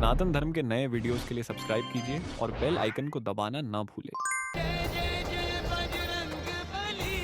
सनातन धर्म के नए वीडियोस के लिए सब्सक्राइब कीजिए और बेल आइकन को दबाना ना भूलें। जय जय जय बजरंग बली।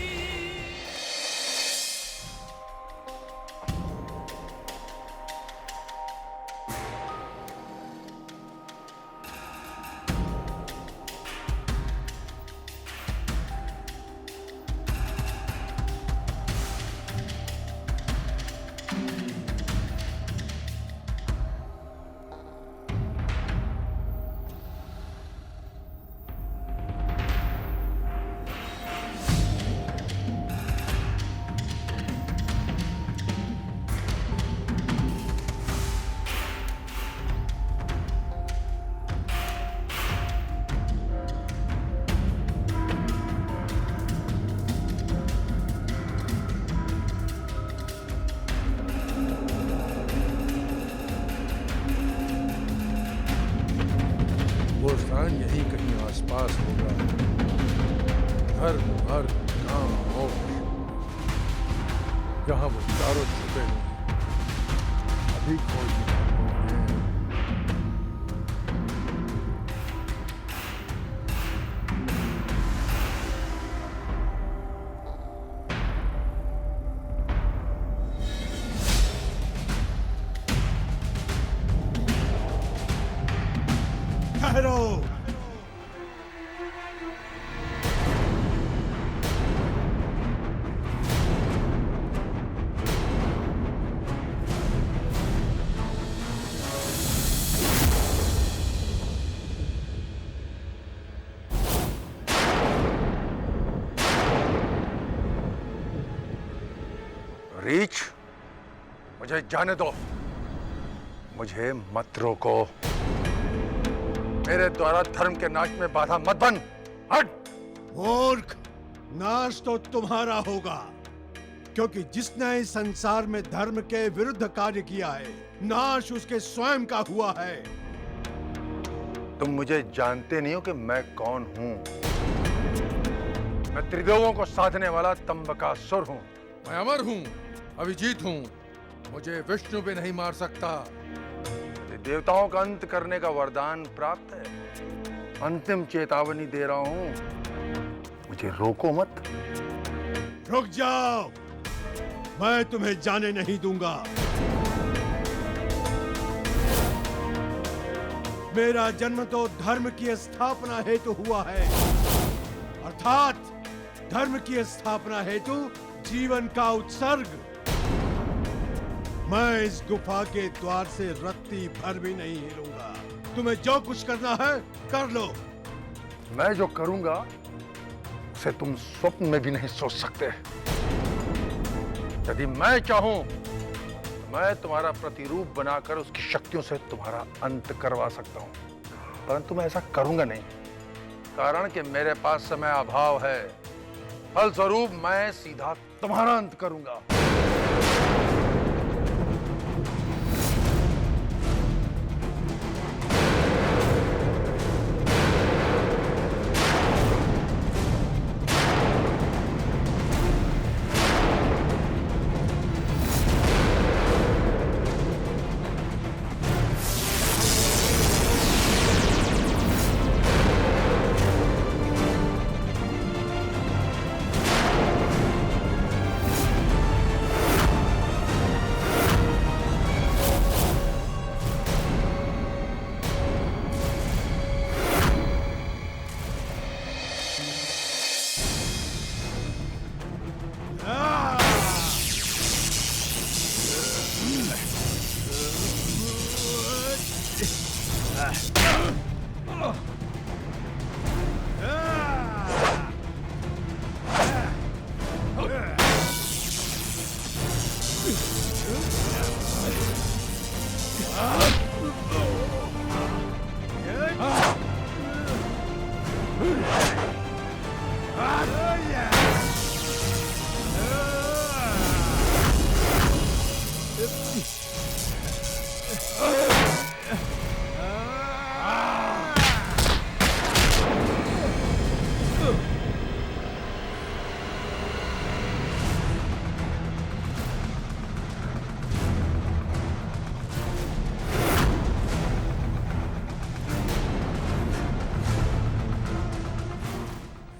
वो स्थान यहीं कहीं आसपास होगा। धर्म अर्थ काम मोक्ष, जहाँ वो चारों छुपे हुए हैं। अभी खोज होंगे। ठहरो। रीच, मुझे जाने दो। मुझे मत रोको। मेरे द्वारा धर्म के नाश में बाधा मत बन। हट। मूर्ख, नाश तो तुम्हारा होगा, क्योंकि जिसने इस संसार में धर्म के विरुद्ध कार्य किया है, नाश उसके स्वयं का हुआ है। तुम मुझे जानते नहीं हो कि मैं कौन हूं। मैं त्रिदेवों को साधने वाला तंबकासुर हूं। मैं अमर हूं, अविजीत हूं। मुझे विष्णु भी नहीं मार सकता। देवताओं का अंत करने का वरदान प्राप्त है। अंतिम चेतावनी दे रहा हूं, मुझे रोको मत। रुक जाओ, मैं तुम्हें जाने नहीं दूंगा। मेरा जन्म तो धर्म की स्थापना हेतु हुआ है, अर्थात धर्म की स्थापना हेतु जीवन का उत्सर्ग। मैं इस गुफा के द्वार से रत्ती भर भी नहीं हिलूंगा। तुम्हें जो कुछ करना है कर लो। मैं जो करूंगा उसे तुम स्वप्न में भी नहीं सोच सकते। यदि मैं चाहूं तो मैं तुम्हारा प्रतिरूप बनाकर उसकी शक्तियों से तुम्हारा अंत करवा सकता हूं, परंतु मैं ऐसा करूंगा नहीं, कारण कि मेरे पास समय अभाव है। फलस्वरूप मैं सीधा तुम्हारा अंत करूंगा।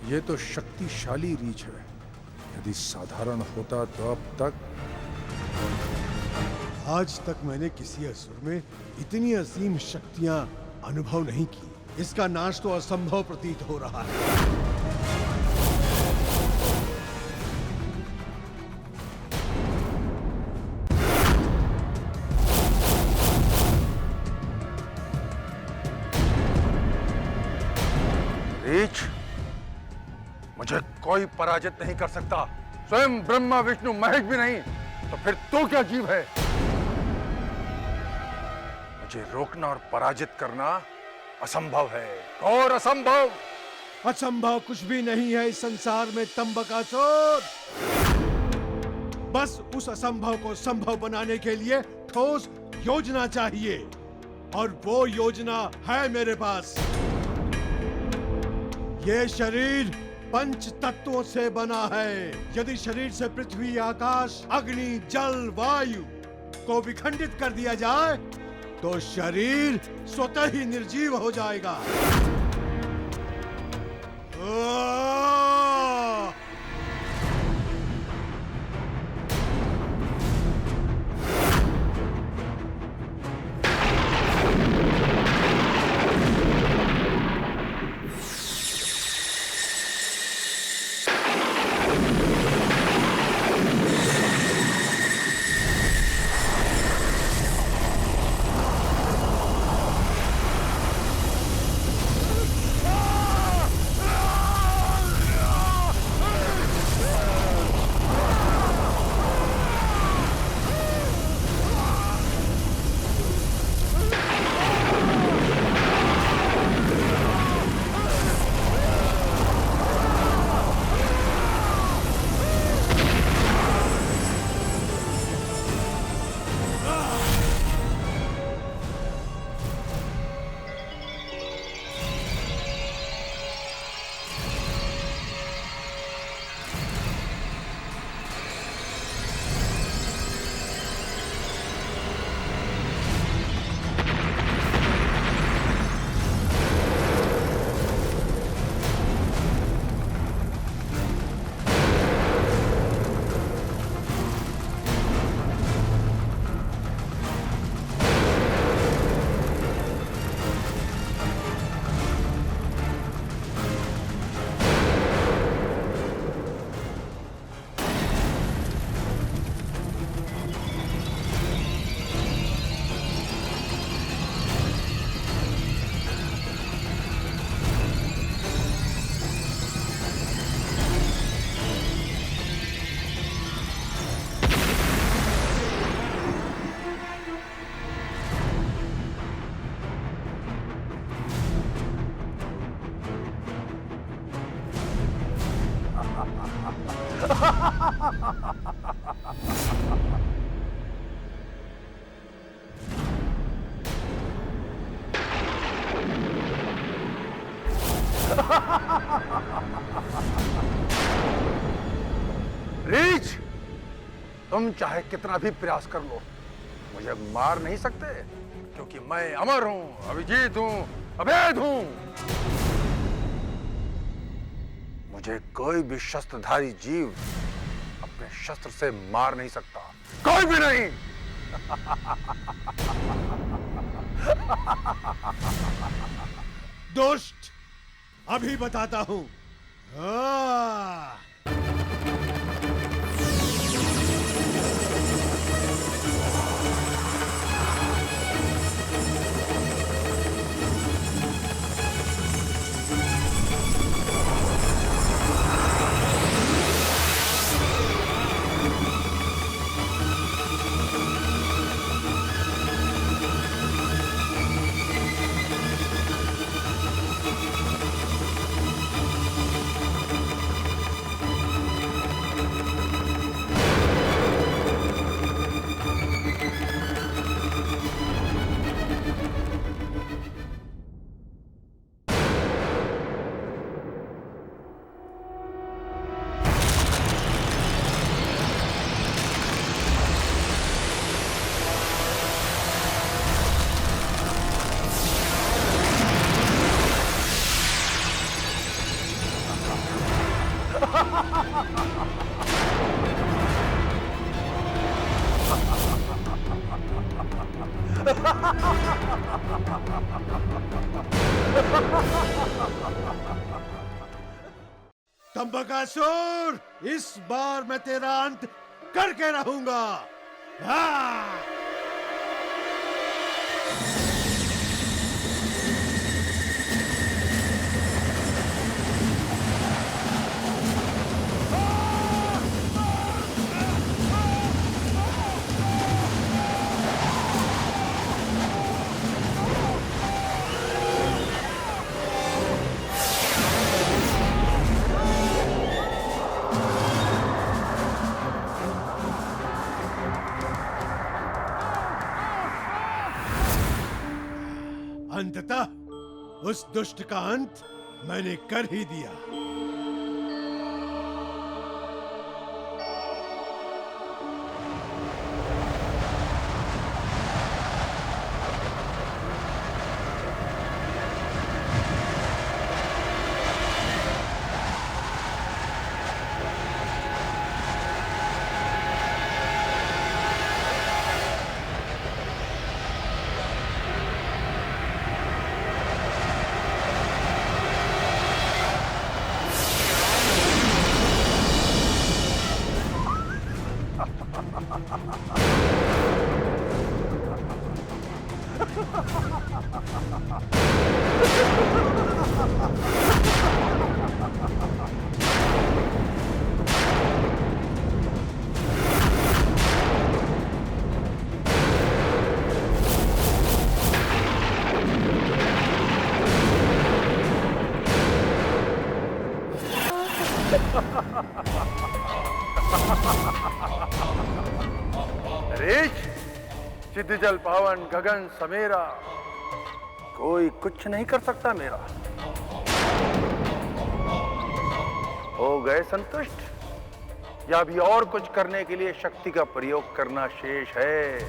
ये तो शक्तिशाली रीछ है। यदि साधारण होता तो अब तक। आज तक मैंने किसी असुर में इतनी असीम शक्तियां अनुभव नहीं की। इसका नाश तो असंभव प्रतीत हो रहा है। रीछ, मुझे कोई पराजित नहीं कर सकता। स्वयं ब्रह्मा विष्णु महेश भी नहीं, तो फिर तू क्या जीव है? मुझे रोकना और पराजित करना असंभव है, और असंभव। असंभव कुछ भी नहीं है इस संसार में तंबकासुर। बस उस असंभव को संभव बनाने के लिए ठोस योजना चाहिए, और वो योजना है मेरे पास। ये शरीर पंच तत्वों से बना है। यदि शरीर से पृथ्वी, आकाश, अग्नि, जल, वायु को विखंडित कर दिया जाए तो शरीर स्वतः ही निर्जीव हो जाएगा। रीछ, तुम चाहे कितना भी प्रयास कर लो, मुझे मार नहीं सकते, क्योंकि मैं अमर हूं, अभिजीत हूं, अभेद हूं। मुझे कोई भी शस्त्रधारी जीव अपने शस्त्र से मार नहीं सकता, कोई भी नहीं। दुष्ट, अभी बताता हूं। तंबकासुर, इस बार मैं तेरा अंत करके रहूंगा। हाँ! अंततः उस दुष्ट का अंत मैंने कर ही दिया। रीछ, सिद्ध जल पावन गगन समेरा, कोई कुछ नहीं कर सकता मेरा। हो गए संतुष्ट या भी और कुछ करने के लिए शक्ति का प्रयोग करना शेष है?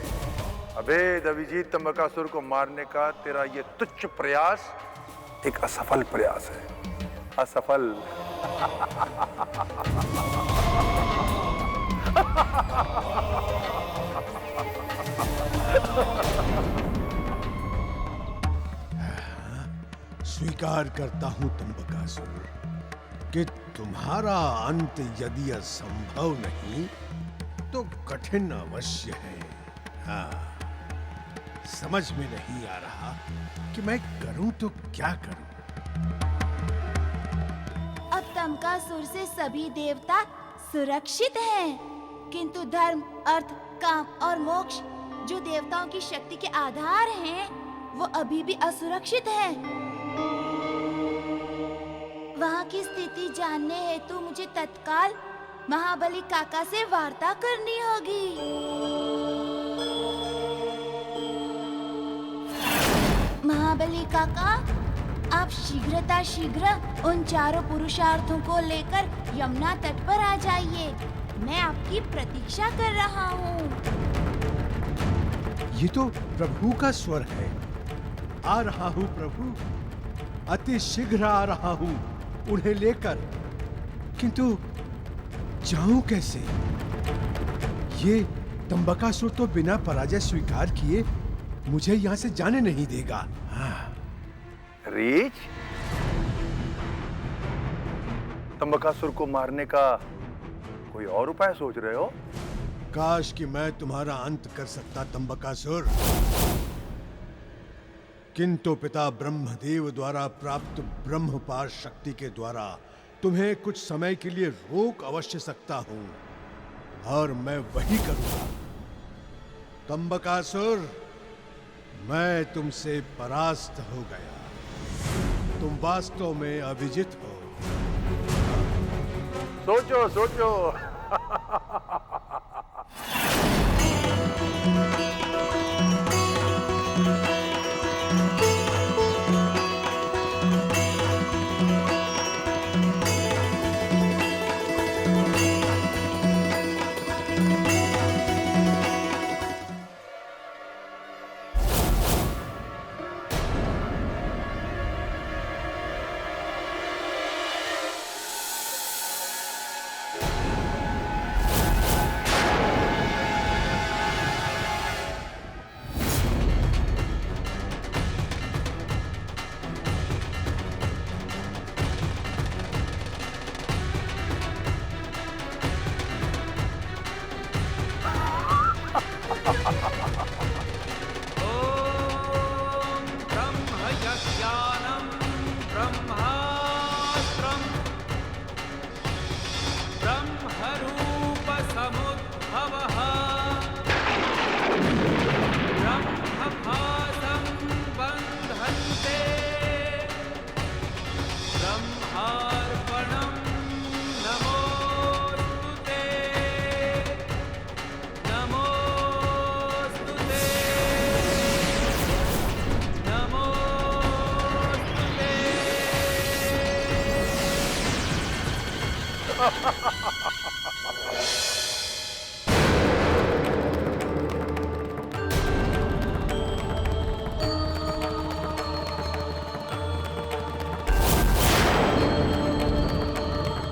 अभेद अभिजीत तंबकासुर को मारने का तेरा ये तुच्छ प्रयास एक असफल प्रयास है। असफल। स्वीकार करता हूं तंबकासुर कि तुम्हारा अंत यदि असंभव नहीं तो कठिन अवश्य है। हाँ, समझ में नहीं आ रहा कि मैं करूं तो क्या करूं। अब तंबकासुर से सभी देवता सुरक्षित हैं, किंतु धर्म, अर्थ, काम और मोक्ष जो देवताओं की शक्ति के आधार हैं, वो अभी भी असुरक्षित हैं। वहाँ की स्थिति जानने हेतु मुझे तत्काल महाबली काका से वार्ता करनी होगी। महाबली काका, आप शीघ्र उन चारों पुरुषार्थों को लेकर यमुना तट पर आ जाइए। मैं आपकी प्रतीक्षा कर रहा हूँ। ये तो प्रभु का स्वर है। आ रहा हूँ प्रभु, अति शीघ्र आ रहा हूँ उन्हें लेकर। किंतु जाऊं कैसे? ये तंबकासुर तो बिना पराजय स्वीकार किए मुझे यहाँ से जाने नहीं देगा। हाँ। रीछ, तंबकासुर को मारने का कोई और उपाय सोच रहे हो? काश कि मैं तुम्हारा अंत कर सकता तंबकासुर, किंतु पिता ब्रह्मदेव द्वारा प्राप्त ब्रह्मपाश शक्ति के द्वारा तुम्हें कुछ समय के लिए रोक अवश्य सकता हूं, और मैं वही करूंगा। तंबकासुर, मैं तुमसे परास्त हो गया। तुम वास्तव में अविजित हो। सोचो सोचो। ब्रह्मास्त्रम् ब्रह्मरूपसमुद्भवः ब्रह्मभासं बन्धन्ते ब्रह्मार्पणं नमोऽस्तु ते नमोऽस्तु ते नमोऽस्तु ते।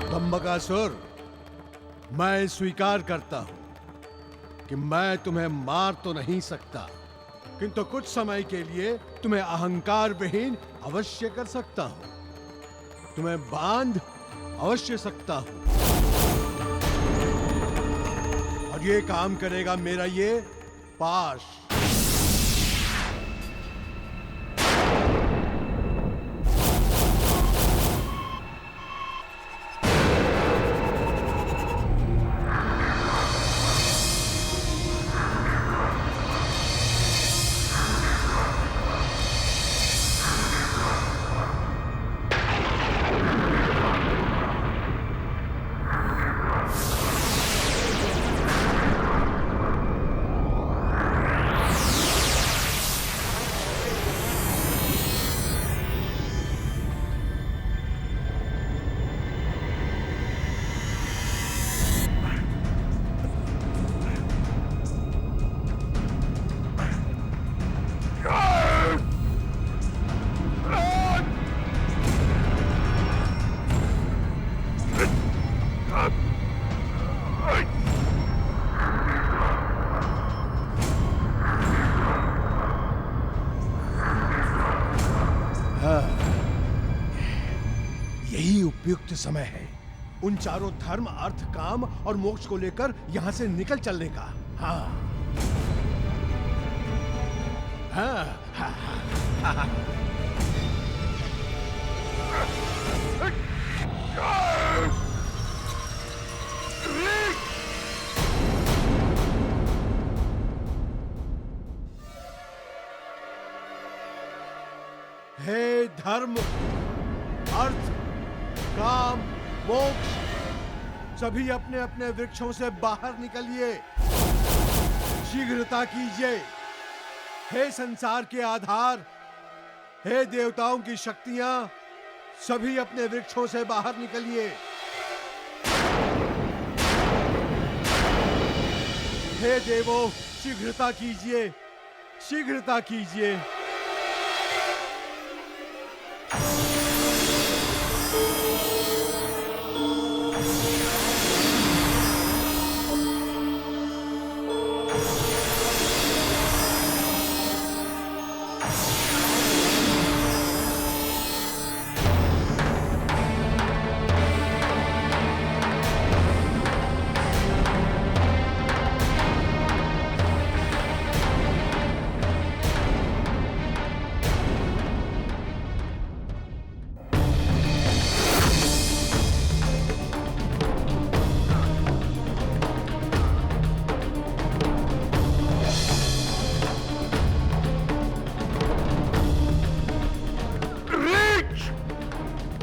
तंबकासुर, मैं स्वीकार करता हूं कि मैं तुम्हें मार तो नहीं सकता, किंतु कुछ समय के लिए तुम्हें अहंकार विहीन अवश्य कर सकता हूं। तुम्हें बांध अवश्य सकता हूं। और ये काम करेगा मेरा ये पाश। यही उपयुक्त समय है उन चारों धर्म, अर्थ, काम और मोक्ष को लेकर यहां से निकल चलने का। हाँ, हाँ, हाँ, हाँ, हाँ। हे धर्म, अर्थ, काम, मोक्ष, सभी अपने अपने वृक्षों से बाहर निकलिए। शीघ्रता कीजिए। हे संसार के आधार, हे देवताओं की शक्तियां, सभी अपने वृक्षों से बाहर निकलिए। हे देवों, शीघ्रता कीजिए, शीघ्रता कीजिए।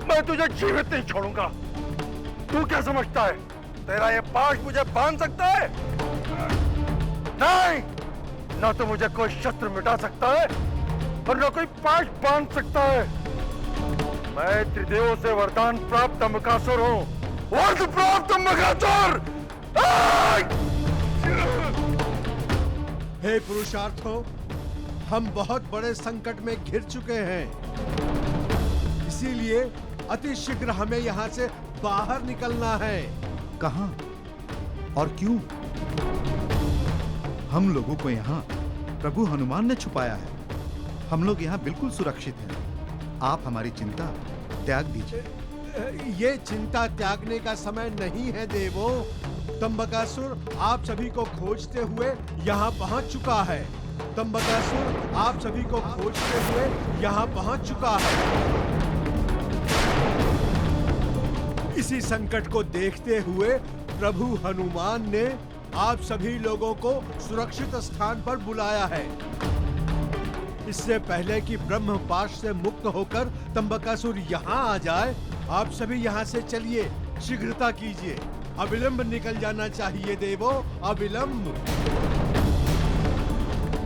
मैं तुझे जीवित नहीं छोड़ूंगा। तू क्या समझता है तेरा ये पाश मुझे बांध सकता है? नहीं, ना तो मुझे कोई शस्त्र मिटा सकता है और ना कोई पाश बांध सकता है। मैं त्रिदेवों से वरदान प्राप्त तंबकासुर हूँ। वरद प्राप्त तंबकासुर। हे पुरुषार्थों, हम बहुत बड़े संकट में घिर चुके हैं, इसीलिए अति शीघ्र हमें यहाँ से बाहर निकलना है। कहां और क्यों? हम लोगों को यहाँ प्रभु हनुमान ने छुपाया है। हम लोग यहाँ बिल्कुल सुरक्षित हैं। आप हमारी चिंता त्याग दीजिए। ये चिंता त्यागने का समय नहीं है देवों। तंबकासुर आप सभी को खोजते हुए यहाँ पहुँच चुका है। तंबकासुर आप सभी को खोजते हुए यहाँ पहुँच चुका है। इसी संकट को देखते हुए प्रभु हनुमान ने आप सभी लोगों को सुरक्षित स्थान पर बुलाया है। इससे पहले कि ब्रह्मपाश से मुक्त होकर तंबकासुर यहाँ आ जाए, आप सभी यहाँ से चलिए, शीघ्रता कीजिए। अविलंब निकल जाना चाहिए देवो, अविलंब।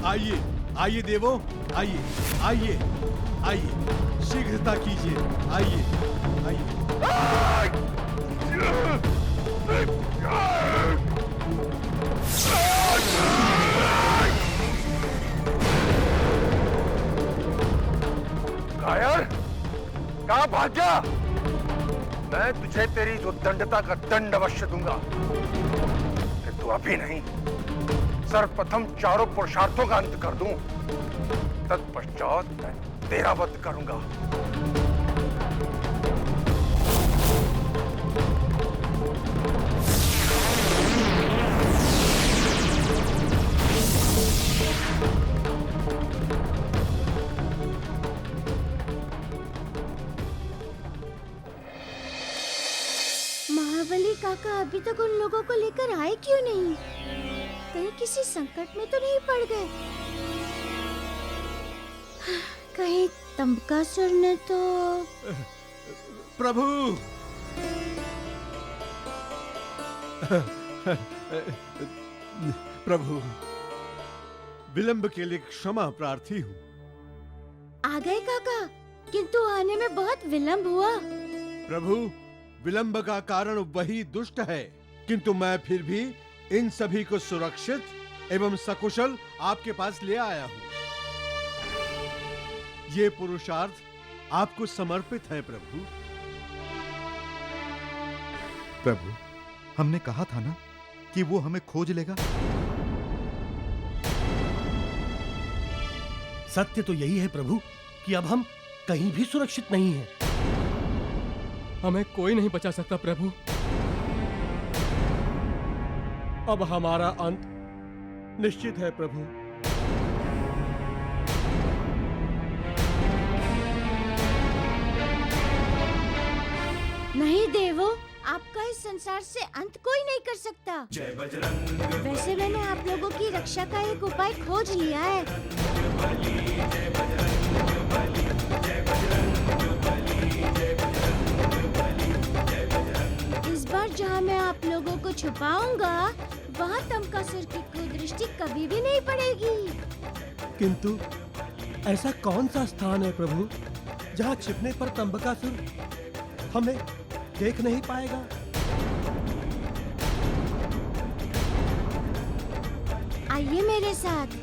आइए आइए देवो, आइए आइए आइए, शीघ्रता कीजिए, आइए आइए। कायर, कहाँ भाग गया? मैं तुझे तेरी जो दंडता का दंड अवश्य दूंगा। कि तू अभी नहीं, सर्वप्रथम चारों पुरुषार्थों का अंत कर दूं, तत्पश्चात मैं तेरा वध करूंगा। महाबली काका अभी तक उन लोगों को लेकर आए क्यों नहीं? कहीं किसी संकट में तो नहीं पड़ गए? कहीं तंबकासुर ने तो... प्रभु प्रभु, विलंब के लिए क्षमा प्रार्थी हूँ। आ गए काका, किंतु आने में बहुत विलंब हुआ। प्रभु, विलंब का कारण वही दुष्ट है, किंतु मैं फिर भी इन सभी को सुरक्षित एवं सकुशल आपके पास ले आया हूँ। ये पुरुषार्थ आपको समर्पित है प्रभु। प्रभु, हमने कहा था ना कि वो हमें खोज लेगा। सत्य तो यही है प्रभु कि अब हम कहीं भी सुरक्षित नहीं हैं। हमें कोई नहीं बचा सकता प्रभु। अब हमारा अंत निश्चित है प्रभु। नहीं देवो, आपका इस संसार से अंत कोई नहीं कर सकता। जय बजरंग। वैसे मैंने आप लोगों की रक्षा का एक उपाय खोज लिया है। इस बार जहाँ मैं आप लोगों को छुपाऊंगा, वहाँ तंबकासुर की कुदृष्टि कभी भी नहीं पड़ेगी। किंतु ऐसा कौन सा स्थान है प्रभु जहाँ छिपने पर तंबकासुर हमें देख नहीं पाएगा? आइए मेरे साथ।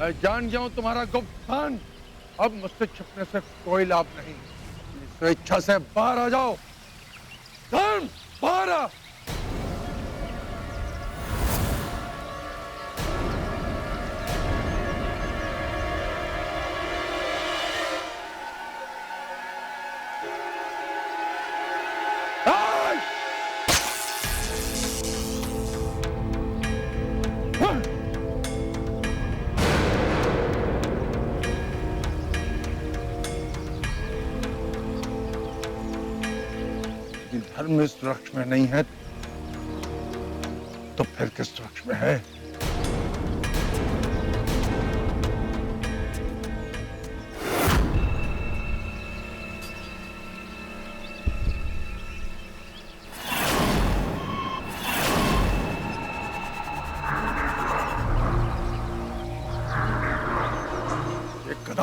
मैं जान गया हूं तुम्हारा गुप्त स्थान। अब मुझसे छिपने से कोई लाभ नहीं। स्वेच्छा से बाहर आ जाओ। धर्म, बाहर आ। धर्म इस वृक्ष में नहीं है तो फिर किस वृक्ष में है?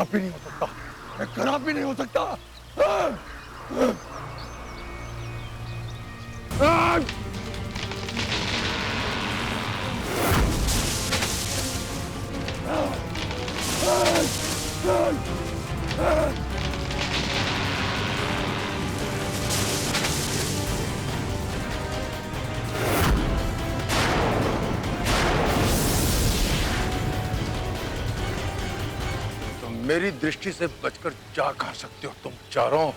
कदापि नहीं हो सकता, ये कदापि नहीं हो सकता। मेरी दृष्टि से बचकर जा कहां सकते हो तुम चारों?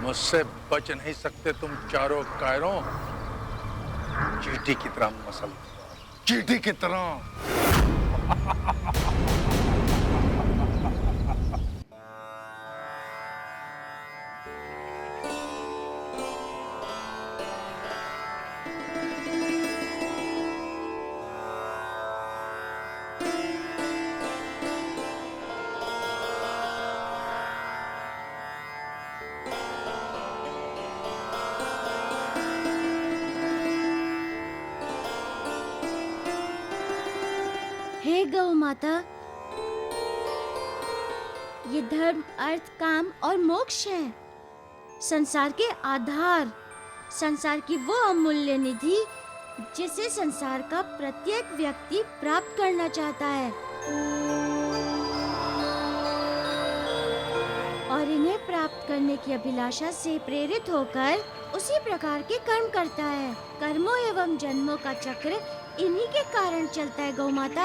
मुझसे बच नहीं सकते तुम चारों कायरों। चींटी की तरह मसल, चींटी की तरह। हे गौ माता, ये धर्म, अर्थ, काम और मोक्ष है, संसार के आधार, संसार की वो अमूल्य निधि जिसे संसार का प्रत्येक व्यक्ति प्राप्त करना चाहता है और इन्हें प्राप्त करने की अभिलाषा से प्रेरित होकर उसी प्रकार के कर्म करता है। कर्मों एवं जन्मों का चक्र इन्हीं के कारण चलता है गौ माता।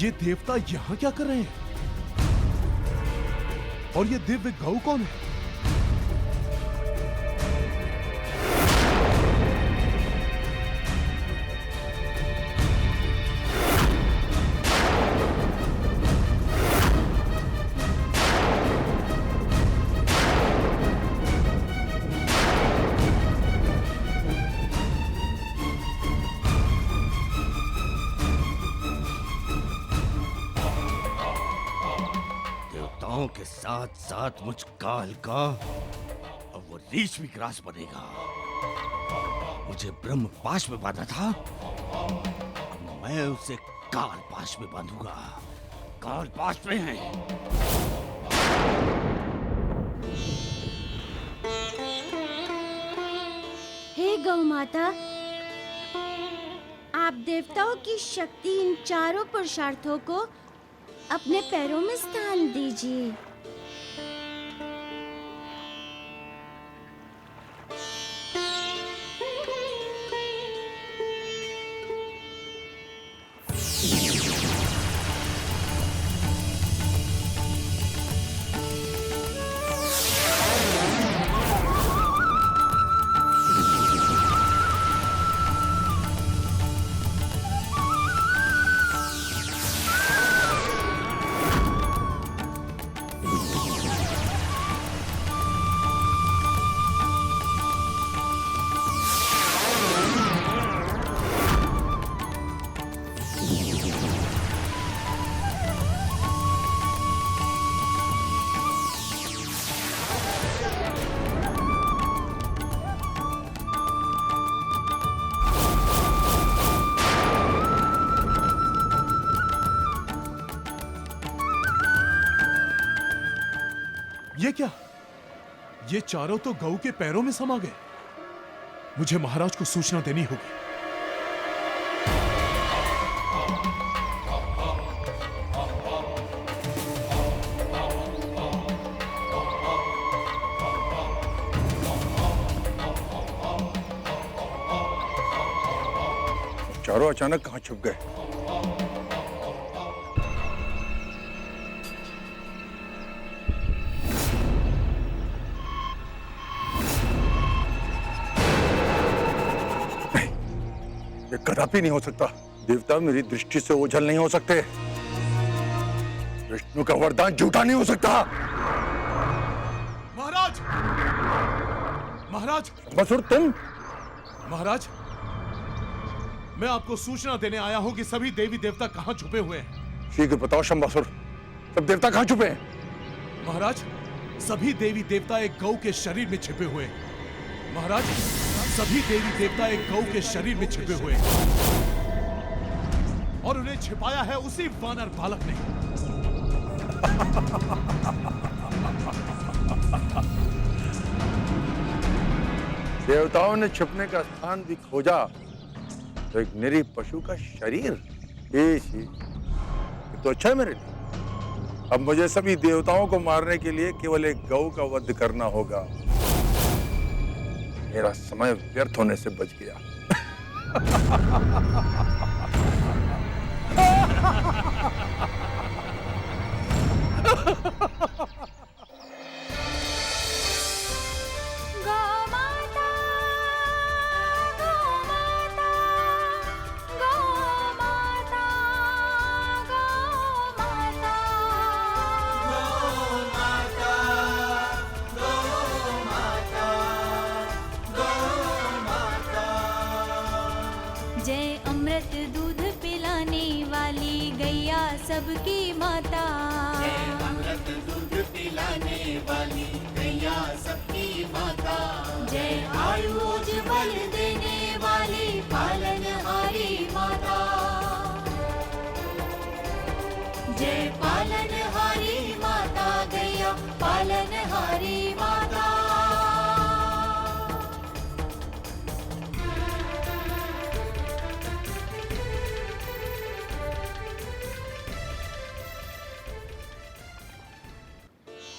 ये देवता यहाँ क्या कर रहे हैं? और ये दिव्य गौ कौन है? के साथ साथ मुझ काल का अब वो रीछ भी ग्रास बनेगा। मुझे ब्रह्म पाश में बांधा था, अब मैं उसे काल पाश में बांधूंगा। काल पाश में है। हे गौ माता, आप देवताओं की शक्ति इन चारों पुरुषार्थों को अपने पैरों में स्थान दीजिए। ये क्या? ये चारों तो गऊ के पैरों में समा गए। मुझे महाराज को सूचना देनी होगी। चारों अचानक कहां छुप गए? ये कदापि नहीं हो सकता। देवता मेरी दृष्टि से ओझल नहीं हो सकते। विष्णु का वरदान झूठा नहीं हो सकता। महाराज, महाराज, बसुर तुम? महाराज, मैं आपको सूचना देने आया हूं कि सभी देवी देवता कहां छुपे हुए हैं। शीघ्र बताओ शंबासुर, सब देवता कहां छुपे हैं? महाराज, सभी देवी देवता एक गौ के शरीर में छिपे हुए हैं। महाराज, सभी देवी देवता एक गौ के शरीर में छिपे हुए हैं और उन्हें छिपाया है उसी वानर बालक ने। देवताओं ने छुपने का स्थान भी खोजा तो एक निरीह पशु का शरीर। ये तो अच्छा है मेरे लिए। अब मुझे सभी देवताओं को मारने के लिए केवल एक गौ का वध करना होगा। मेरा समय व्यर्थ होने से बच गया। जय अमृत दूध पिलाने वाली गैया सबकी माता। जय अमृत दूध पिलाने वाली गैया सबकी माता। जय आयुष बल देने वाली पालनहारी माता। जय पालनहारी माता गैया पालनहारी माता।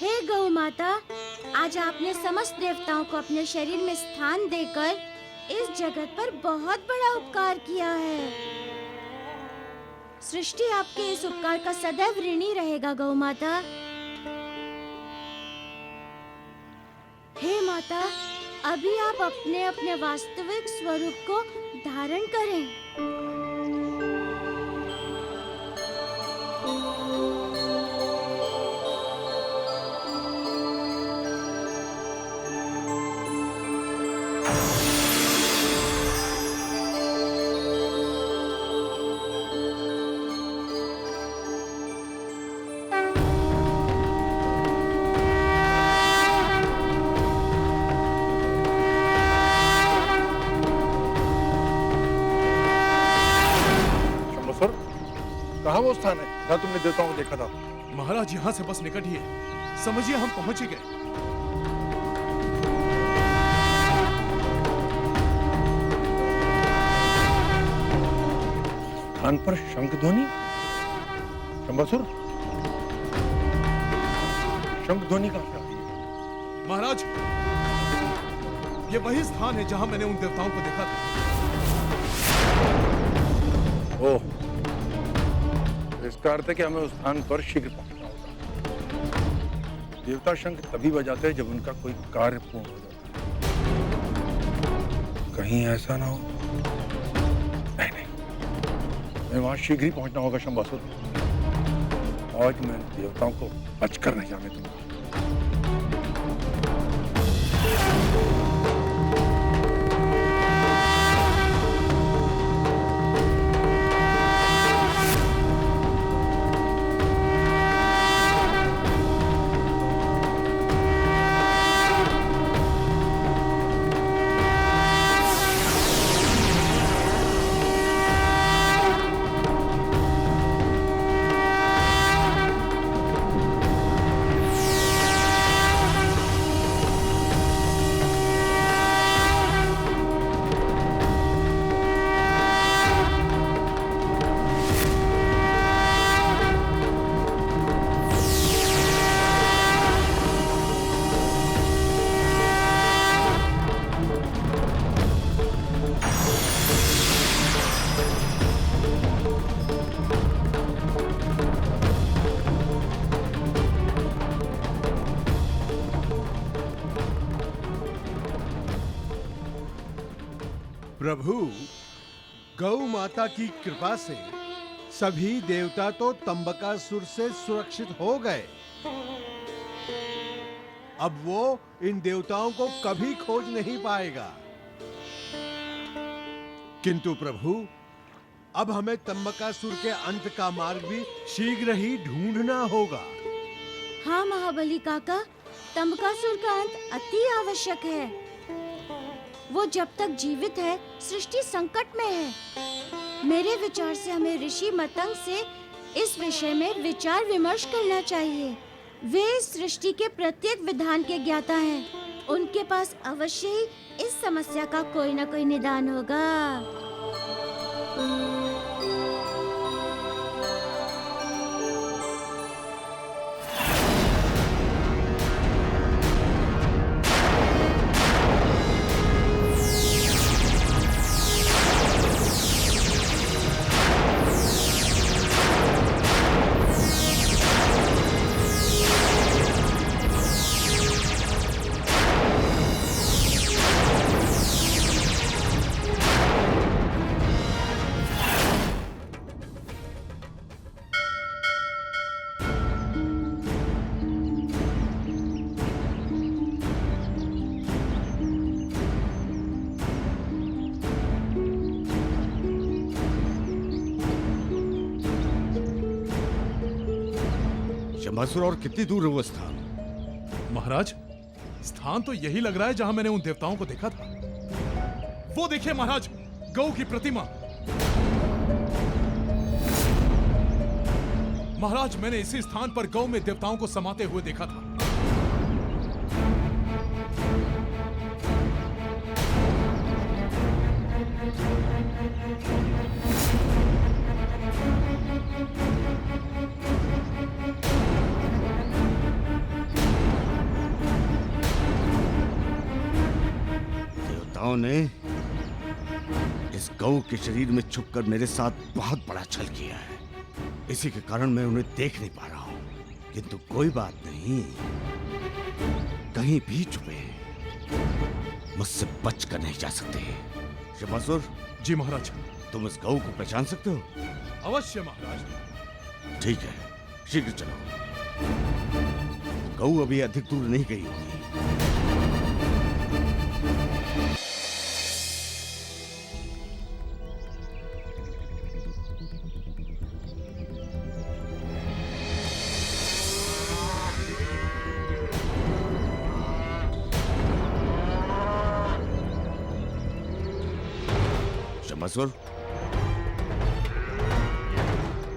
हे गौ माता, आज आपने समस्त देवताओं को अपने शरीर में स्थान देकर इस जगत पर बहुत बड़ा उपकार किया है। सृष्टि आपके इस उपकार का सदैव ऋणी रहेगा गौ माता। हे माता, अभी आप अपने अपने वास्तविक स्वरूप को धारण करें। कहाँ वो स्थान है जहाँ तुमने देवताओं को देखा था? महाराज, यहाँ से बस निकट ही है, समझिए हम पहुंच ही गए। स्थान पर शंखध्वनि। शंबासुर, शंखध्वनि कहाँ से आई? महाराज, ये वही स्थान है जहाँ मैंने उन देवताओं को देखा था। ओह, इसका अर्थ है कि हमें उस स्थान पर शीघ्र पहुंचना होगा। देवता शंख तभी बजाते हैं जब उनका कोई कार्य पूर्ण हो जाता है। कहीं ऐसा ना हो। नहीं नहीं, मैं वहां शीघ्र ही पहुंचना होगा शंबासुर। आज मैं देवताओं को बचकर नहीं जाने दूंगा। प्रभु, गौ माता की कृपा से सभी देवता तो तंबकासुर से सुरक्षित हो गए। अब वो इन देवताओं को कभी खोज नहीं पाएगा। किंतु प्रभु, अब हमें तंबकासुर के अंत का मार्ग भी शीघ्र ही ढूंढना होगा। हाँ महाबली काका, तंबकासुर का अंत अति आवश्यक है। वो जब तक जीवित है, सृष्टि संकट में है। मेरे विचार से हमें ऋषि मतंग से इस विषय में विचार विमर्श करना चाहिए। वे सृष्टि के प्रत्येक विधान के ज्ञाता हैं। उनके पास अवश्य ही इस समस्या का कोई न कोई निदान होगा। शंभासुर, और कितनी दूर है वो स्थान? महाराज, स्थान तो यही लग रहा है जहां मैंने उन देवताओं को देखा था। वो देखिए महाराज, गौ की प्रतिमा। महाराज, मैंने इसी स्थान पर गौ में देवताओं को समाते हुए देखा था। देवताओं ने इस गौ के शरीर में छुपकर मेरे साथ बहुत बड़ा छल किया है। इसी के कारण मैं उन्हें देख नहीं पा रहा हूं। किंतु कोई बात नहीं, कहीं भी छुपे मुझसे बच कर नहीं जा सकते। शंभासुर। जी महाराज। तुम इस गौ को पहचान सकते हो? अवश्य महाराज। ठीक है, शीघ्र चलो। गौ अभी अधिक दूर नहीं गई होगी। शंभासुर,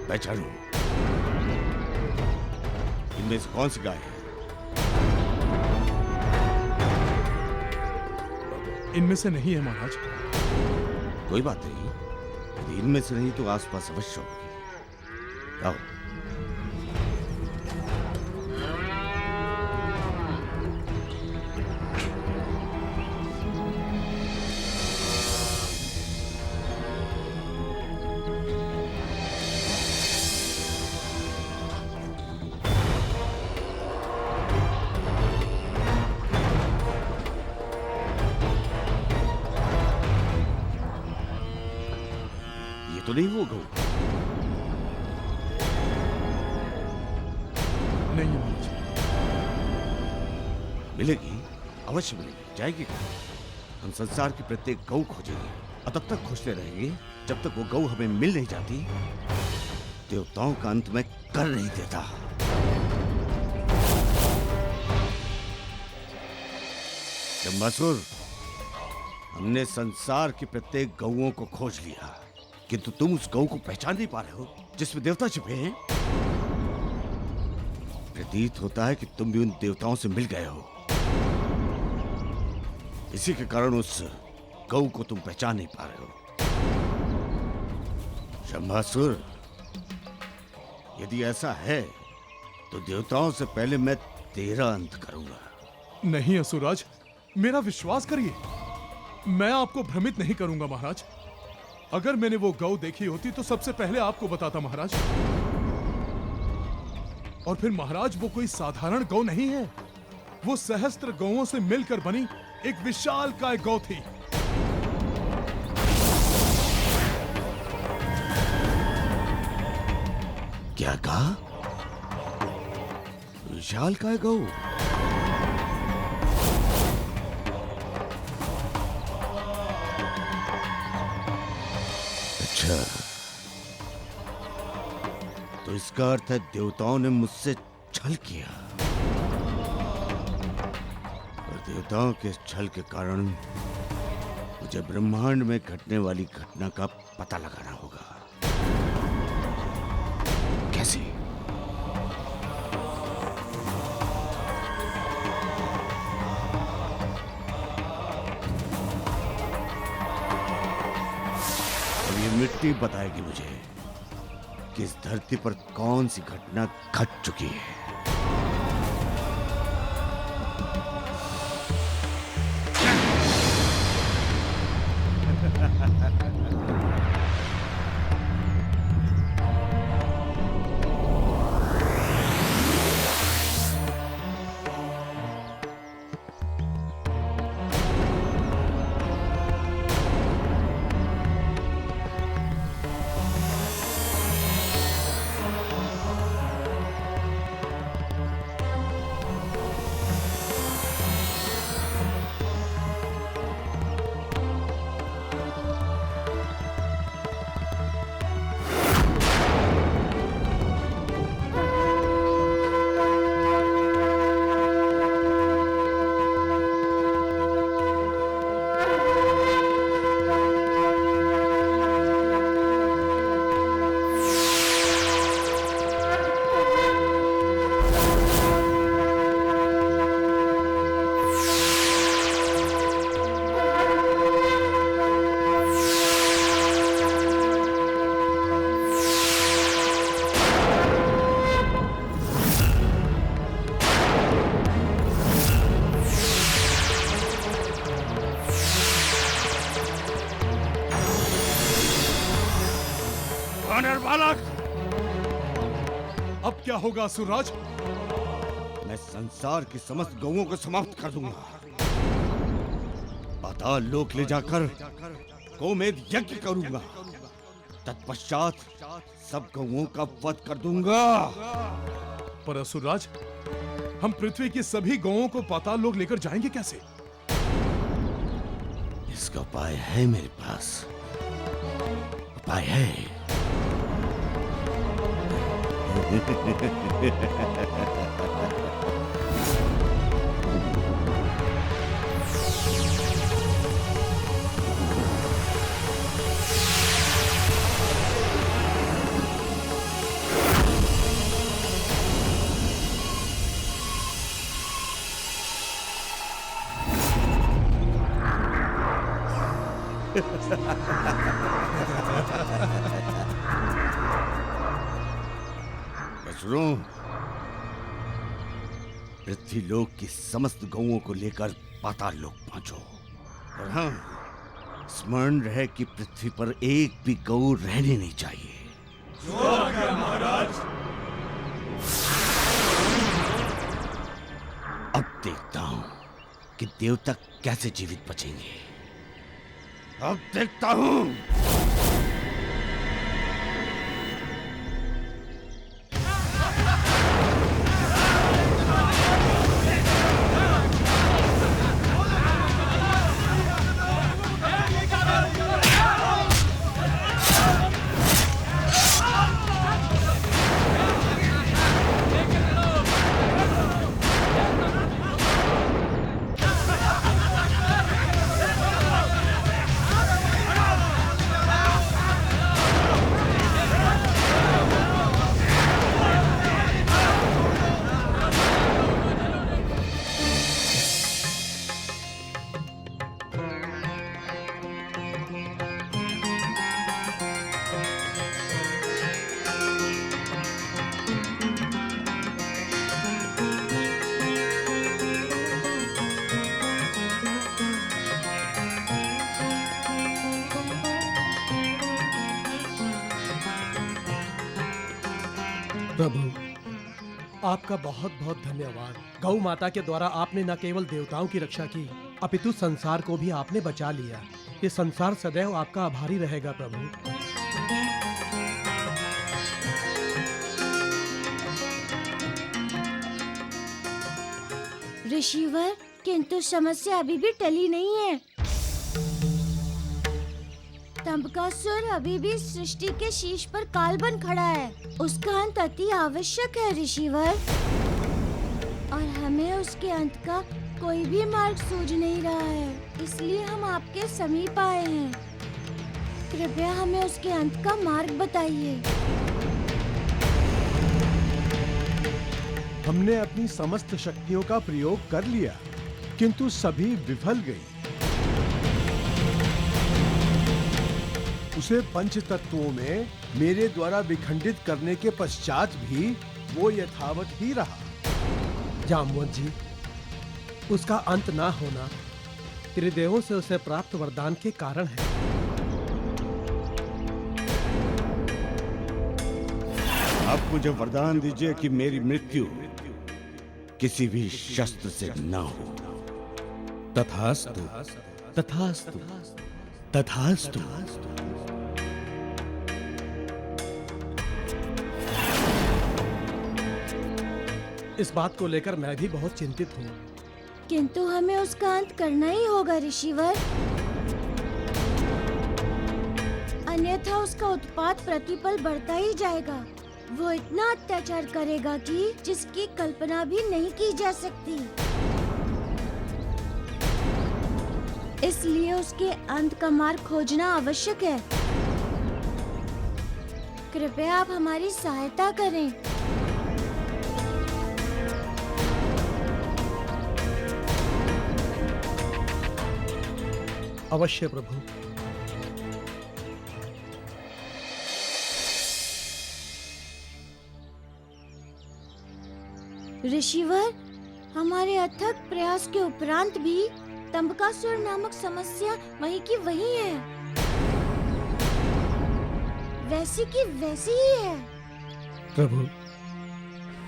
पहचानो, इनमें से कौन सी गाय है? इनमें से नहीं है महाराज। कोई बात नहीं, यदि इनमें से नहीं तो आसपास अवश्य होगी। आओ। तो नहीं वो गौ? नहीं महाराज। मिलेगी, अवश्य मिलेगी। जाएगी कहाँ? हम संसार की प्रत्येक गौ खोजेंगे और तब तक खोजते रहेंगे जब तक वो गौ हमें मिल नहीं जाती। देवताओं का अंत मैं कर नहीं देता। शंभासुर, हमने संसार की प्रत्येक गौओं को खोज लिया, किंतु तुम उस गौ को पहचान नहीं पा रहे हो जिसमें देवता छिपे हैं। प्रतीत होता है कि तुम भी उन देवताओं से मिल गए हो। इसी के कारण उस गौ को तुम पहचान नहीं पा रहे हो। शंभासुर, यदि ऐसा है तो देवताओं से पहले मैं तेरा अंत करूंगा। नहीं असुरराज, मेरा विश्वास करिए, मैं आपको भ्रमित नहीं करूंगा महाराज। अगर मैंने वो गौ देखी होती तो सबसे पहले आपको बताता महाराज। और फिर महाराज, वो कोई साधारण गौ नहीं है, वो सहस्त्र गौओं से मिलकर बनी एक विशालकाय गौ थी। क्या कहा? विशाल का है गऊ? अच्छा, तो इसका अर्थ है देवताओं ने मुझसे छल किया, और देवताओं के छल के कारण मुझे ब्रह्मांड में घटने वाली घटना का पता लगाना होगा। कैसे? अब ये मिट्टी बताएगी मुझे कि इस धरती पर कौन सी घटना घट चुकी है। बालक, अब क्या होगा असुरराज? मैं संसार की समस्त गौओं को समाप्त कर दूंगा। पाताल लोक ले जाकर गोमेध यज्ञ करूंगा। तत्पश्चात सब गौओं का वध कर दूंगा। पर असुरराज, हम पृथ्वी की सभी गौओं को पाताल लोक लेकर जाएंगे कैसे? इसका उपाय है मेरे पास। उपाय है। सुनो, पृथ्वी लोक की समस्त गौओं को लेकर पाताल लोक पहुंचो। और हाँ, स्मरण रहे कि पृथ्वी पर एक भी गौ रहनी नहीं चाहिए। महाराज। अब देखता हूं कि देवता कैसे जीवित बचेंगे। अब देखता हूं। प्रभु, आपका बहुत बहुत धन्यवाद। गौ माता के द्वारा आपने न केवल देवताओं की रक्षा की, अपितु संसार को भी आपने बचा लिया। ये संसार सदैव आपका आभारी रहेगा प्रभु। ऋषिवर, किंतु समस्या अभी भी टली नहीं है। तंबकासुर अभी भी सृष्टि के शीर्ष पर काल बन खड़ा है। उसका अंत अति आवश्यक है ऋषिवर, और हमें उसके अंत का कोई भी मार्ग सूझ नहीं रहा है। इसलिए हम आपके समीप आए हैं। कृपया हमें उसके अंत का मार्ग बताइए। हमने अपनी समस्त शक्तियों का प्रयोग कर लिया, किंतु सभी विफल गई। उसे पंच तत्वों में मेरे द्वारा विखंडित करने के पश्चात भी वो यथावत ही रहा। जाम्बुवन जी, उसका अंत ना होना त्रिदेवों से उसे प्राप्त वरदान के कारण है। अब मुझे वरदान दीजिए कि मेरी मृत्यु किसी भी शस्त्र से न हो। तथास्तु, तथास्तु, तथास्तु। इस बात को लेकर मैं भी बहुत चिंतित हूँ। किंतु हमें उसका अंत करना ही होगा ऋषिवर, अन्यथा उसका उत्पात प्रतिपल बढ़ता ही जाएगा। वो इतना अत्याचार करेगा कि जिसकी कल्पना भी नहीं की जा सकती। इसलिए उसके अंत का मार्ग खोजना आवश्यक है। कृपया आप हमारी सहायता करें। अवश्य प्रभु। ऋषिवर, हमारे अथक प्रयास के उपरांत भी तंबकासुर नामक समस्या वही की वही है, वैसी की वैसी ही है। प्रभु,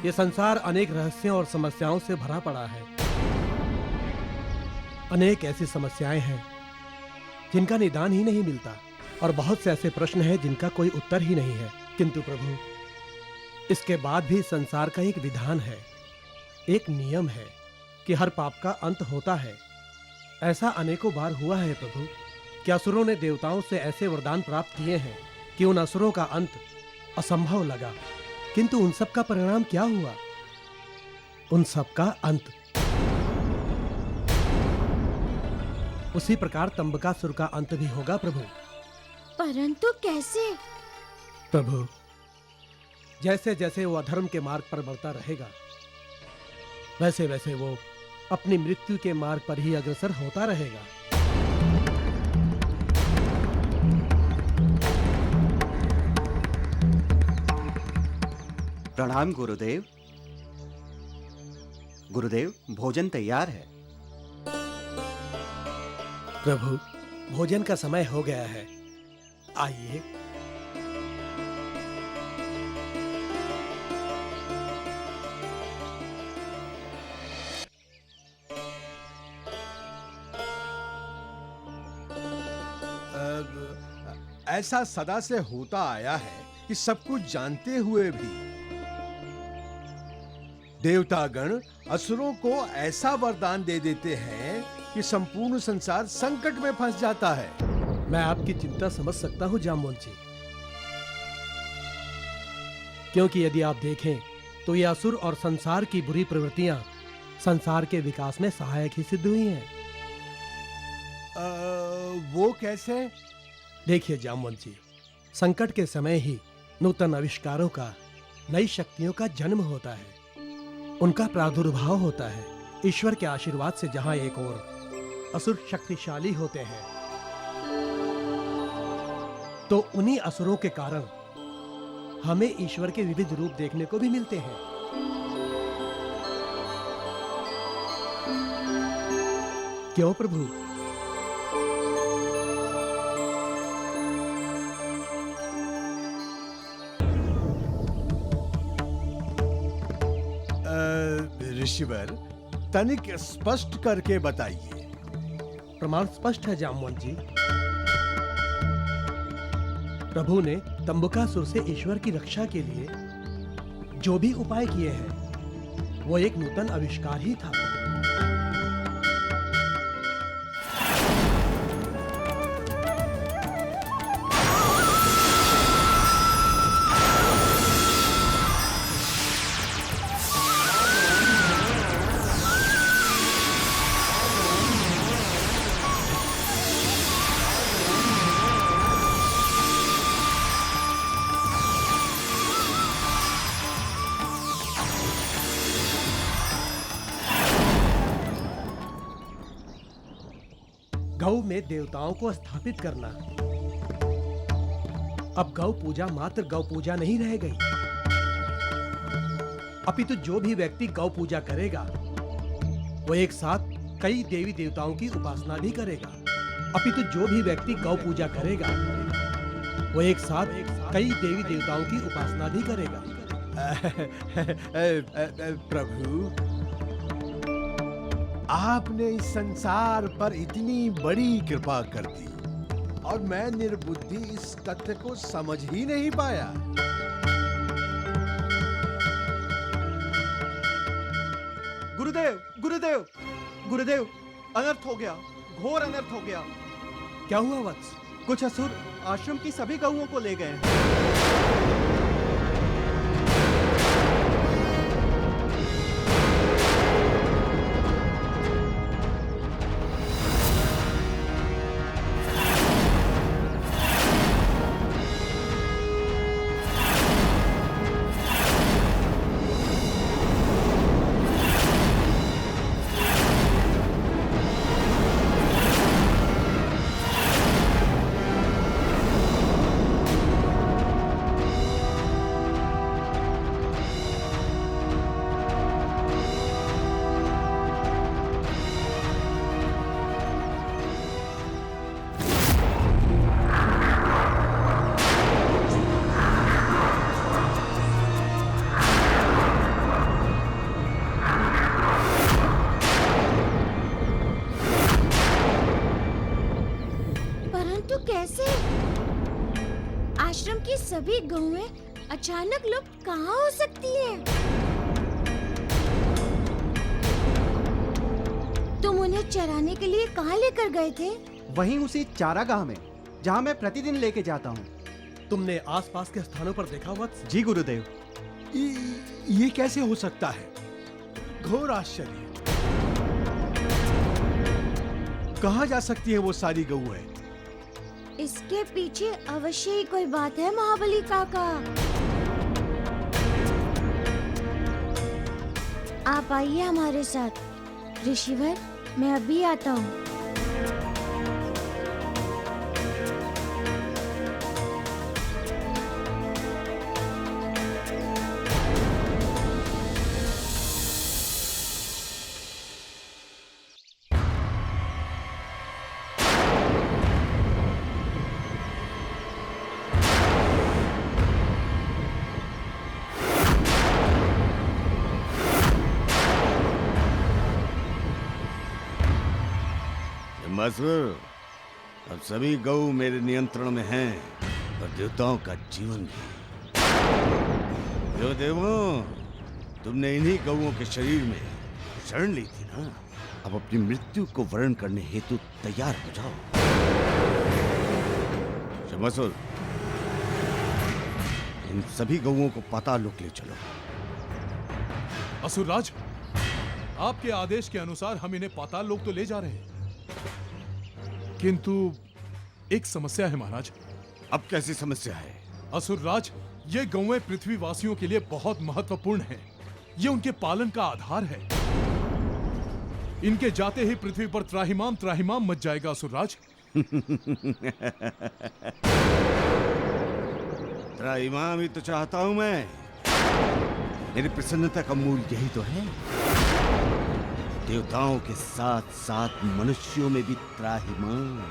ये संसार अनेक रहस्यों और समस्याओं से भरा पड़ा है। अनेक ऐसी समस्याएं हैं जिनका निदान ही नहीं मिलता, और बहुत से ऐसे प्रश्न हैं जिनका कोई उत्तर ही नहीं है। किंतु प्रभु, इसके बाद भी संसार का एक विधान है, एक नियम है कि हर पाप का अंत होता है। ऐसा अनेकों बार हुआ है प्रभु कि असुरों ने देवताओं से ऐसे वरदान प्राप्त किए हैं कि उन असुरों का अंत असंभव लगा, किंतु उन सब का परिणाम क्या हुआ? उन सब का अंत। उसी प्रकार तंबकासुर का अंत भी होगा प्रभु। परंतु कैसे? प्रभु, जैसे जैसे वो अधर्म के मार्ग पर बढ़ता रहेगा, वैसे वैसे वो अपनी मृत्यु के मार्ग पर ही अग्रसर होता रहेगा। प्रणाम गुरुदेव। गुरुदेव, भोजन तैयार है। प्रभु, भोजन का समय हो गया है, आइए। ऐसा सदा से होता आया है कि सब कुछ जानते हुए भी देवतागण असुरों को ऐसा वरदान दे देते हैं कि संपूर्ण संसार संकट में फंस जाता है। मैं आपकी चिंता समझ सकता हूँ जाम्बुवन जी, क्योंकि यदि आप देखें तो ये असुर और संसार की बुरी प्रवृत्तियां संसार के विकास में सहायक ही सिद्ध हुई हैं। वो कैसे? देखिए जाम्बुवन जी, संकट के समय ही नूतन आविष्कारों का, नई शक्तियों का जन्म होता है, उनका प्रादुर्भाव होता है। ईश्वर के आशीर्वाद से जहां एक ओर असुर शक्तिशाली होते हैं, तो उन्हीं असुरों के कारण हमें ईश्वर के विविध रूप देखने को भी मिलते हैं। क्यों प्रभु? ऋषिवर, तनिक स्पष्ट करके बताइए। प्रमाण स्पष्ट है जाम्बुवन जी। प्रभु ने तंबकासुर से ईश्वर की रक्षा के लिए जो भी उपाय किए हैं, वो एक नूतन आविष्कार ही था। में देवताओं को स्थापित करना। अब गौ पूजा मात्र गौ पूजा नहीं रह गई, अपितु जो भी व्यक्ति गौ पूजा करेगा वो एक साथ कई देवी देवताओं की उपासना भी करेगा। अपितु जो भी व्यक्ति गौ पूजा करेगा वो एक साथ कई देवी देवताओं की उपासना भी करेगा। प्रभु, आपने इस संसार पर इतनी बड़ी कृपा कर दी और मैं निर्बुद्धि इस तथ्य को समझ ही नहीं पाया। गुरुदेव, गुरुदेव, गुरुदेव, अनर्थ हो गया, घोर अनर्थ हो गया। क्या हुआ वत्स? कुछ असुर आश्रम की सभी गऊओं को ले गए। कैसे? आश्रम की सभी गौएं अचानक लुप्त कहाँ हो सकती हैं? तुम उन्हें चराने के लिए कहाँ लेकर गए थे? वहीं उसी चारागाह में जहाँ मैं प्रतिदिन लेके जाता हूँ। तुमने आसपास के स्थानों पर देखा वत्स? जी गुरुदेव। ये कैसे हो सकता है? घोर आश्चर्य। कहाँ जा सकती है वो सारी गऊएं? इसके पीछे अवश्य ही कोई बात है महाबली काका। आप आइए हमारे साथ। ऋषिवर, मैं अभी आता हूँ। असुर, अब सभी गऊ मेरे नियंत्रण में हैं और देवताओं का जीवन भी। जो देवों, तुमने इन्हीं गऊओं के शरीर में शरण ली थी ना, अब अपनी मृत्यु को वर्ण करने हेतु तैयार हो जाओ। शमासुर, इन सभी गऊओं को पाताल लोक ले चलो। असुरराज, आपके आदेश के अनुसार हम इन्हें पाताल लोक तो ले जा रहे हैं, किंतु एक समस्या है महाराज। अब कैसी समस्या है? असुरराज, ये गौएं पृथ्वीवासियों के लिए बहुत महत्वपूर्ण हैं। ये उनके पालन का आधार है। इनके जाते ही पृथ्वी पर त्राहिमाम त्राहिमाम मच जाएगा असुरराज। त्राहिमाम ही तो चाहता हूं मैं। मेरी प्रसन्नता का मूल यही तो है। देवताओं के साथ साथ मनुष्यों में भी त्राहिमाम।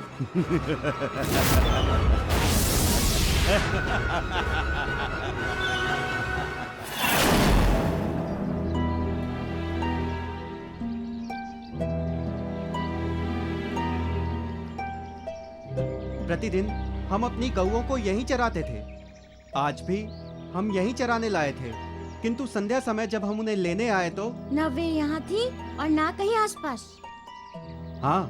प्रतिदिन हम अपनी गऊओं को यहीं चराते थे। आज भी हम यहीं चराने लाए थे, किंतु संध्या समय जब हम उन्हें लेने आए तो न वे यहाँ थी और ना कहीं आसपास। हाँ,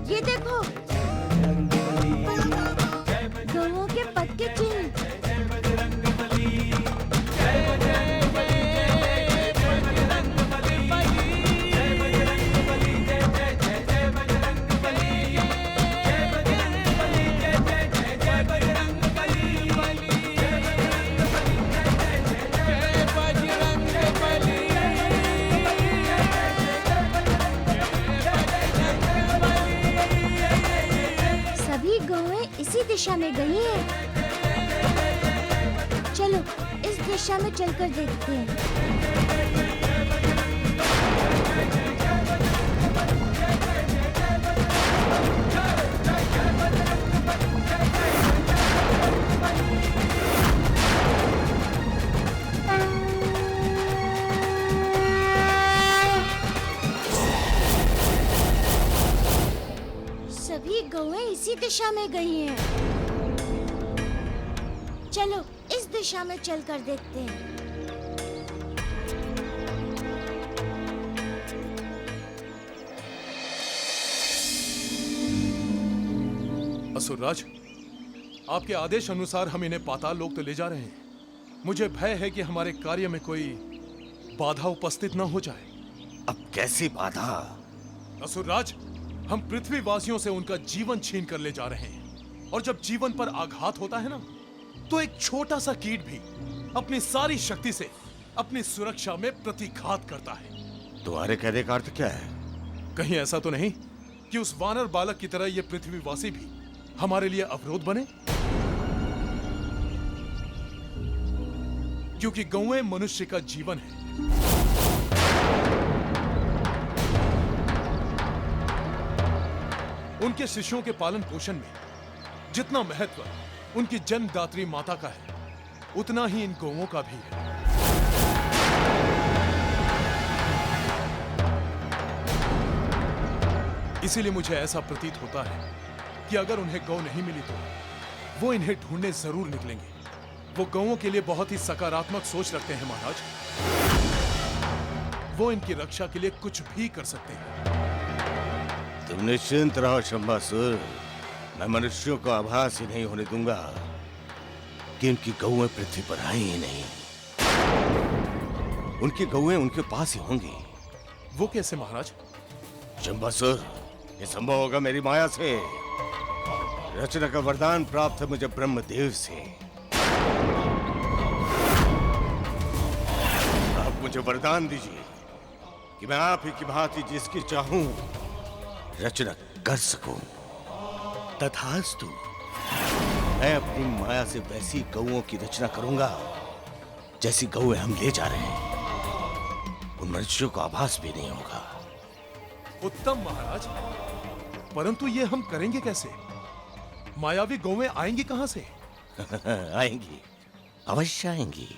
ये देखो, गौओं के पद के चिन्ह। दिशा में गई है। चलो इस दिशा में चलकर देखते हैं। सभी गौएं इसी दिशा में गई हैं। चलो इस दिशा में चलकर देखते हैं। असुरराज, आपके आदेश अनुसार हम इन्हें पाताल लोक तो ले जा रहे हैं। मुझे भय है कि हमारे कार्य में कोई बाधा उपस्थित न हो जाए। अब कैसी बाधा? असुरराज, हम पृथ्वीवासियों से उनका जीवन छीन कर ले जा रहे हैं, और जब जीवन पर आघात होता है ना, तो एक छोटा सा कीट भी अपनी सारी शक्ति से अपनी सुरक्षा में प्रतिघात करता है। तुम्हारे कहने का अर्थ क्या है? कहीं ऐसा तो नहीं कि उस वानर बालक की तरह ये पृथ्वीवासी भी हमारे लिए अवरोध बने? क्योंकि गौएं मनुष्य का जीवन है। उनके शिष्यों के पालन पोषण में जितना महत्व उनकी जन्मदात्री माता का है, उतना ही इन गौओं का भी है। इसीलिए मुझे ऐसा प्रतीत होता है कि अगर उन्हें गौ नहीं मिली तो वो इन्हें ढूंढने जरूर निकलेंगे। वो गौओं के लिए बहुत ही सकारात्मक सोच रखते हैं महाराज। वो इनकी रक्षा के लिए कुछ भी कर सकते हैं। तुम निश्चिंत रहो शंबासुर, मैं मनुष्यों को आभास ही नहीं होने दूंगा कि उनकी गौएं पृथ्वी पर आई ही नहीं। उनकी गौएं उनके पास ही होंगी। वो कैसे महाराज? शंबासुर, ये संभव होगा मेरी माया से। रचना का वरदान प्राप्त है मुझे ब्रह्मदेव से। आप मुझे वरदान दीजिए कि मैं आप ही की भांति जिसकी चाहूं रचना कर सकूं। तथास्तु, मैं अपनी माया से वैसी गौओं की रचना करूंगा जैसी गौएं हम ले जा रहे हैं। उन मनुष्यों को आभास भी नहीं होगा। उत्तम महाराज, परंतु ये हम करेंगे कैसे? मायावी गौएं आएंगी कहां से? आएंगी, अवश्य आएंगी।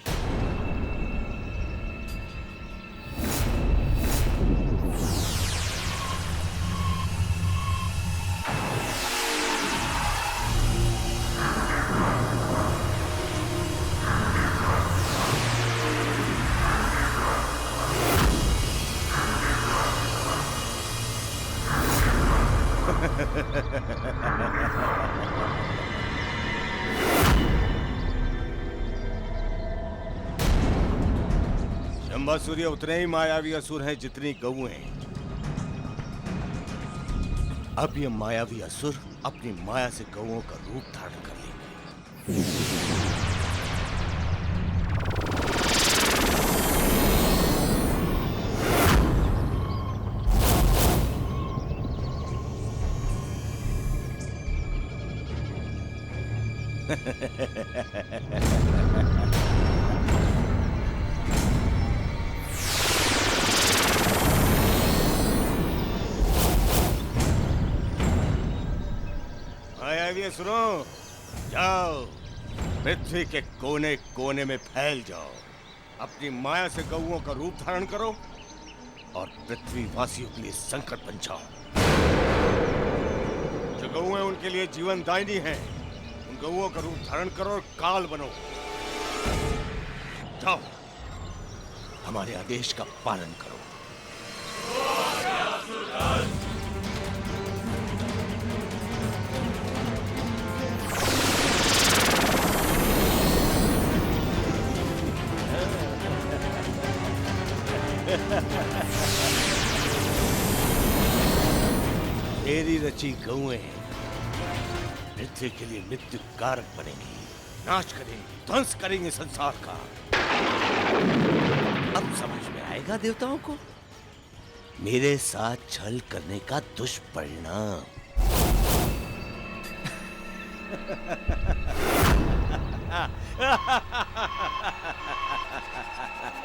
शंबासुर उतने ही मायावी असुर हैं जितनी गौएं। अब ये मायावी असुर अपनी माया से गौओं का रूप धारण कर लेंगे। मायावी सुनो, जाओ पृथ्वी के कोने कोने में फैल जाओ। अपनी माया से गौओं का रूप धारण करो और पृथ्वी वासियों के लिए संकट बन जाओ। जो गौएं उनके लिए जीवन दायिनी है, उन गौओं का रूप धारण करो और काल बनो। जाओ, हमारे आदेश का पालन करो। तेरी रची गौएं पृथ्वी के लिए मृत्यु कारक बनेंगी, नाश करेंगी, ध्वंस करेंगे संसार का। अब समझ में आएगा देवताओं को मेरे साथ छल करने का दुष्परिणाम।